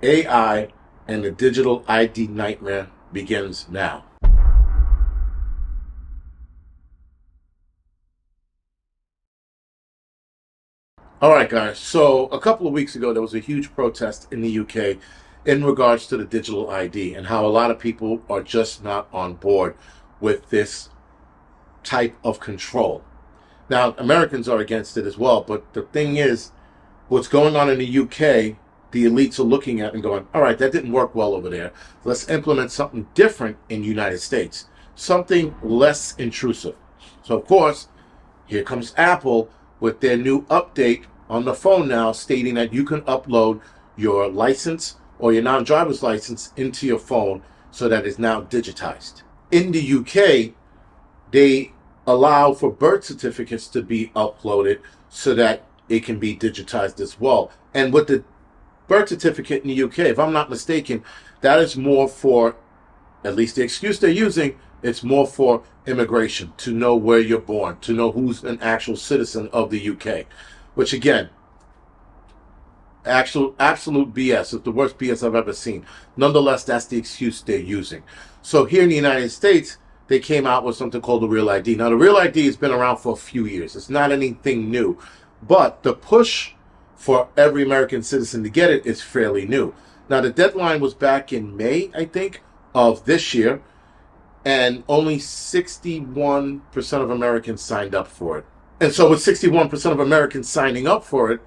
AI and the digital ID nightmare begins now. All right, guys. So a couple of weeks ago, there was a huge protest in the UK in regards to the digital ID and how a lot of people are just not on board with this type of control. Now, Americans are against it as well, but the thing is, what's going on in the UK, the elites are looking at and going, all right, that didn't work well over there. Let's implement something different in the United States, something less intrusive. So, of course, here comes Apple with their new update on the phone now stating that you can upload your license or your non-driver's license into your phone so that it's now digitized. In the UK, they allow for birth certificates to be uploaded so that it can be digitized as well. And with the birth certificate in the UK, if I'm not mistaken, that is more for, at least the excuse they're using, it's more for immigration, to know where you're born, to know who's an actual citizen of the UK. Which again, absolute BS. It's the worst BS I've ever seen. Nonetheless, that's the excuse they're using. So here in the United States, they came out with something called the Real ID. Now, the Real ID has been around for a few years. It's not anything new. But the push for every American citizen to get it is fairly new. Now, the deadline was back in May, I think, of this year. And only 61% of Americans signed up for it. And so with 61% of Americans signing up for it,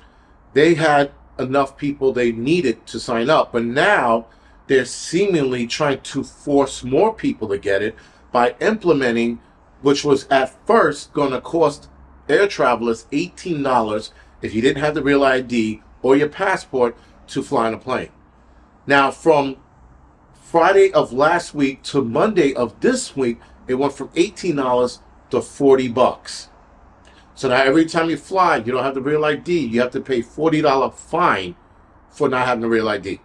they had enough people they needed to sign up. But now they're seemingly trying to force more people to get it by implementing, which was at first going to cost air travelers $18 if you didn't have the Real ID or your passport to fly on a plane. Now, from Friday of last week to Monday of this week, it went from $18 to $40. So now every time you fly, you don't have the Real ID, you have to pay $40 fine for not having the Real ID.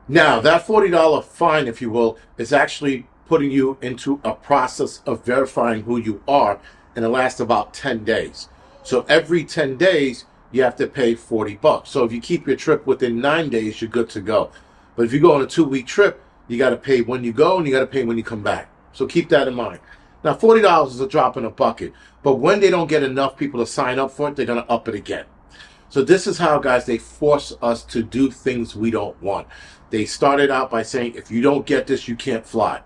Now, that $40 fine, if you will, is actually putting you into a process of verifying who you are, and it lasts about 10 days. So every 10 days, you have to pay $40. So if you keep your trip within 9 days, you're good to go. But if you go on a 2-week trip, you got to pay when you go and you got to pay when you come back. So keep that in mind. Now, $40 is a drop in a bucket. But when they don't get enough people to sign up for it, they're going to up it again. So this is how, guys, they force us to do things we don't want. They started out by saying, if you don't get this, you can't fly.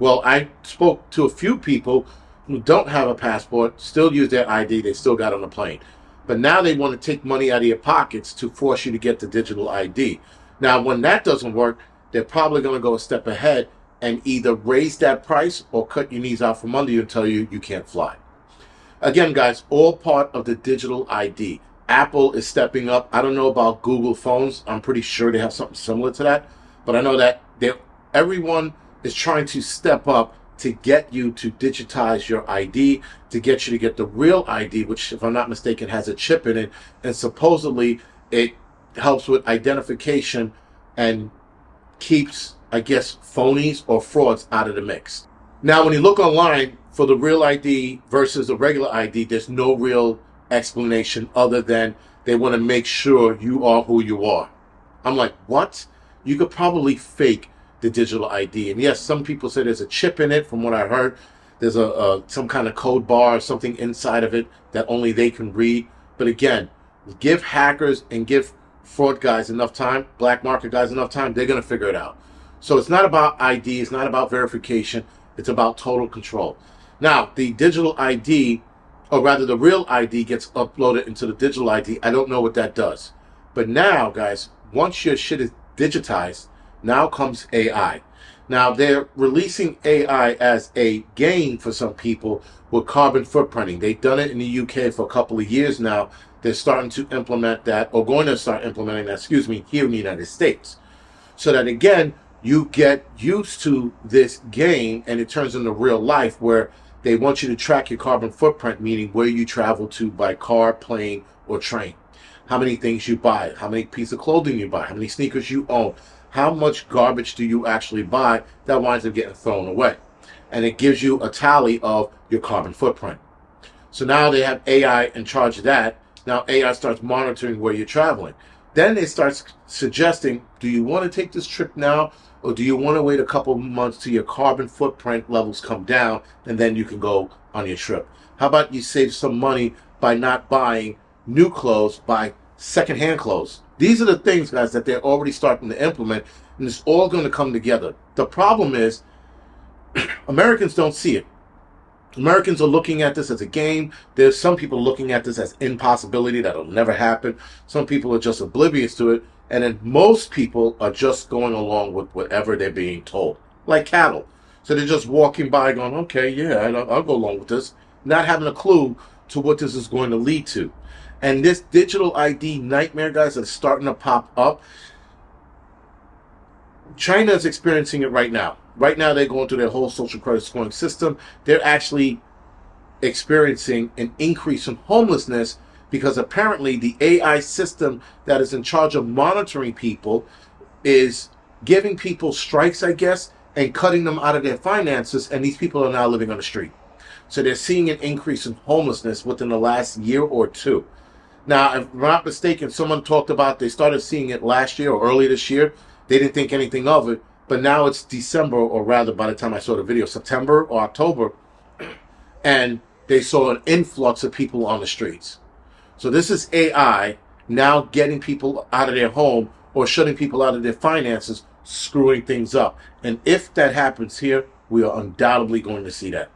Well, I spoke to a few people who don't have a passport, still use their ID, they still got on the plane. But now they want to take money out of your pockets to force you to get the digital ID. Now, when that doesn't work, they're probably going to go a step ahead and either raise that price or cut your knees out from under you and tell you you can't fly. Again, guys, all part of the digital ID. Apple is stepping up. I don't know about Google phones. I'm pretty sure they have something similar to that. But I know that everyone is trying to step up to get you to digitize your ID, to get you to get the Real ID, which, if I'm not mistaken, has a chip in it. And supposedly it helps with identification and keeps, I guess, phonies or frauds out of the mix. Now, when you look online for the Real ID versus the regular ID, there's no real explanation other than they want to make sure you are who you are. I'm like, what? You could probably fake the digital ID. And yes, some people say there's a chip in it. From what I heard, there's some kind of code bar or something inside of it that only they can read. But again, give hackers and give fraud guys enough time, black market guys enough time, they're going to figure it out. So it's not about ID, it's not about verification, it's about total control. Now, the digital ID, or rather the Real ID, gets uploaded into the digital ID. I don't know what that does. But now, guys, once your shit is digitized, now comes AI. Now, they're releasing AI as a gain for some people with carbon footprinting. They've done it in the UK for a couple of years now. They're starting to implement that, or going to start implementing that, here in the United States. So that, again, you get used to this game and it turns into real life where they want you to track your carbon footprint, meaning where you travel to by car, plane, or train. How many things you buy, how many pieces of clothing you buy, how many sneakers you own, how much garbage do you actually buy that winds up getting thrown away. And it gives you a tally of your carbon footprint. So now they have AI in charge of that. Now AI starts monitoring where you're traveling. Then it starts suggesting, do you want to take this trip now, or do you want to wait a couple of months till your carbon footprint levels come down, and then you can go on your trip? How about you save some money by not buying new clothes, buy secondhand clothes? These are the things, guys, that they're already starting to implement, and it's all going to come together. The problem is Americans don't see it. Americans are looking at this as a game. There's some people looking at this as impossibility, that'll never happen. Some people are just oblivious to it. And then most people are just going along with whatever they're being told, like cattle. So they're just walking by going, okay, yeah, I'll go along with this, not having a clue to what this is going to lead to. And this digital ID nightmare, guys, that's starting to pop up, China is experiencing it right now. Right now, they're going through their whole social credit scoring system. They're actually experiencing an increase in homelessness because apparently the AI system that is in charge of monitoring people is giving people strikes, I guess, and cutting them out of their finances, and these people are now living on the street. So they're seeing an increase in homelessness within the last year or two. Now, if I'm not mistaken, someone talked about they started seeing it last year or early this year. They didn't think anything of it, but now it's December, or rather by the time I saw the video, September or October, and they saw an influx of people on the streets. So this is AI now getting people out of their home or shutting people out of their finances, screwing things up. And if that happens here, we are undoubtedly going to see that.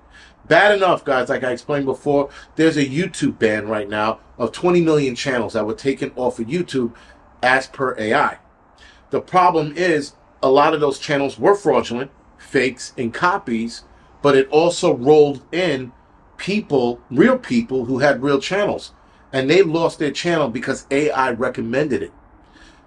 Bad enough, guys, like I explained before, there's a YouTube ban right now of 20 million channels that were taken off of YouTube as per AI. The problem is a lot of those channels were fraudulent, fakes, and copies, but it also rolled in people, real people who had real channels. And they lost their channel because AI recommended it.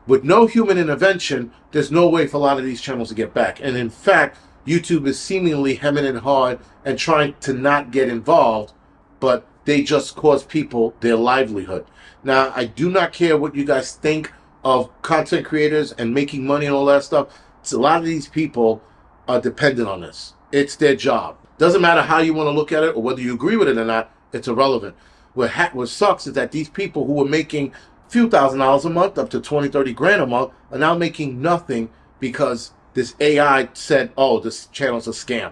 With no human intervention, there's no way for a lot of these channels to get back. And in fact, YouTube is seemingly hemming and hawing and trying to not get involved, but they just cause people their livelihood. Now, I do not care what you guys think of content creators and making money and all that stuff. A lot of these people are dependent on this. It's their job. Doesn't matter how you want to look at it or whether you agree with it or not, it's irrelevant. What sucks is that these people who were making a few $1,000s a month, up to 20, 30 grand a month, are now making nothing because this AI said, oh, this channel's a scam.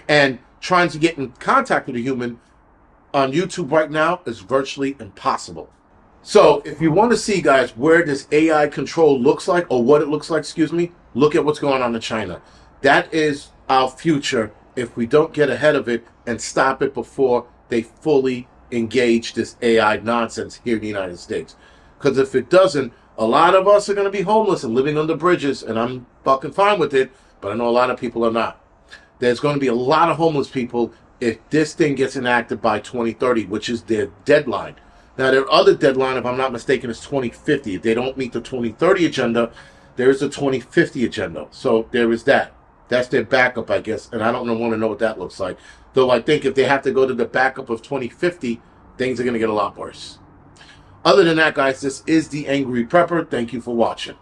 And trying to get in contact with a human on YouTube right now is virtually impossible. So if you want to see, guys, where this AI control looks like, or what it looks like, excuse me, look at what's going on in China. That is our future if we don't get ahead of it and stop it before they fully engage this AI nonsense here in the United States. Because if it doesn't, a lot of us are going to be homeless and living under bridges, and I'm fucking fine with it, but I know a lot of people are not. There's going to be a lot of homeless people if this thing gets enacted by 2030, which is their deadline. Now, their other deadline, if I'm not mistaken, is 2050. If they don't meet the 2030 agenda, there is a 2050 agenda. So there is that. That's their backup, I guess, and I don't want to know what that looks like. Though I think if they have to go to the backup of 2050, things are going to get a lot worse. Other than that, guys, this is the Angry Prepper. Thank you for watching.